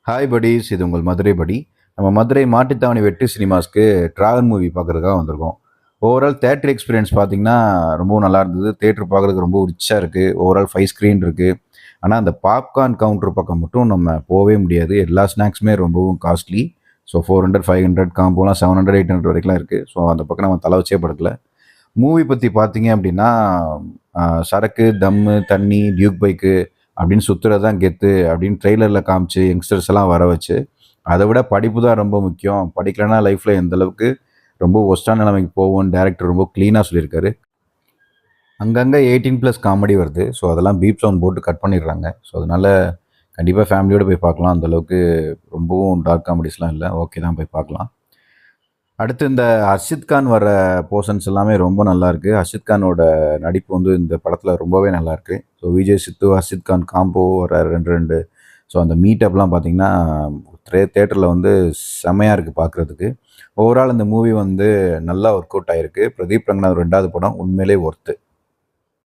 Hi buddies, இது உங்கள் மதுரை படி. நம்ம மதுரை மாட்டுத்தாவணி வெற்றி சினிமாஸ்க்கு ட்ராவல் மூவி பார்க்குறதுக்காக வந்திருக்கோம். ஓவரால் தியேட்டர் எக்ஸ்பீரியன்ஸ் பார்த்தீங்கன்னா, ரொம்பவும் நல்லா இருந்தது. தியேட்டர் பார்க்குறதுக்கு ரொம்ப ரிச்சா இருக்கு. ஓவரால் 5 ஸ்க்ரீன் இருக்கு. ஆனா, அந்த பாப்கார்ன் கவுண்டர் பக்கம் மட்டும் நம்ம போவே முடியாது. எல்லா ஸ்நாக்ஸுமே ரொம்பவும் காஸ்ட்லி. ஸோ 400, 500 காம்போலாம் 700, 800 வரைக்கும்லாம் இருக்கு. ஸோ அந்த பக்கம் நம்ம தலை வச்சே படுக்கல. மூவி பத்தி பார்த்தீங்க அப்படின்னா, சரக்கு, தம்மு, தண்ணி, டியூக் பைக்கு அப்படின்னு சுத்துறது தான் கெத்து அப்படின்னு ட்ரெய்லர்ல காமிச்சு யங்ஸ்டர்ஸ் எல்லாம் வர வச்சு, அதை விட படிப்பு தான் ரொம்ப முக்கியம். படிக்கலைன்னா லைஃப்ல எந்த அளவுக்கு ரொம்ப ஒஸ்டான நிலைமைக்கு போவோம்னு டைரக்டர் ரொம்ப கிளீனா சொல்லியிருக்காரு. அங்கங்க 18+ காமெடி வருது. ஸோ அதெல்லாம் பீப் சவுண்ட் போட்டு கட் பண்ணிடுறாங்க. ஸோ அதனால கண்டிப்பா ஃபேமிலியோட போய் பார்க்கலாம். அந்த அளவுக்கு ரொம்பவும் டார்க் காமெடிஸ்லாம் இல்ல. ஓகே தான், போய் பார்க்கலாம். அடுத்து இந்த ஹர்ஷித் கான் வர போர்ஷன்ஸ் எல்லாமே ரொம்ப நல்லா இருக்கு. ஹர்ஷித் கானோட நடிப்பு வந்து இந்த படத்துல ரொம்பவே நல்லா இருக்கு. ஸோ விஜய் சித்து, ஹர்ஷித் கான் காம்போ வர 2 ஸோ அந்த மீட்டப்லாம் பார்த்தீங்கன்னா, தியேட்டரில் வந்து செம்மையா இருக்கு பார்க்குறதுக்கு. ஓவரால் இந்த மூவி வந்து நல்லா ஒர்க் அவுட் ஆயிருக்கு. பிரதீப் ரங்கநாத் 2வது படம் உண்மையிலே ஒர்த்து.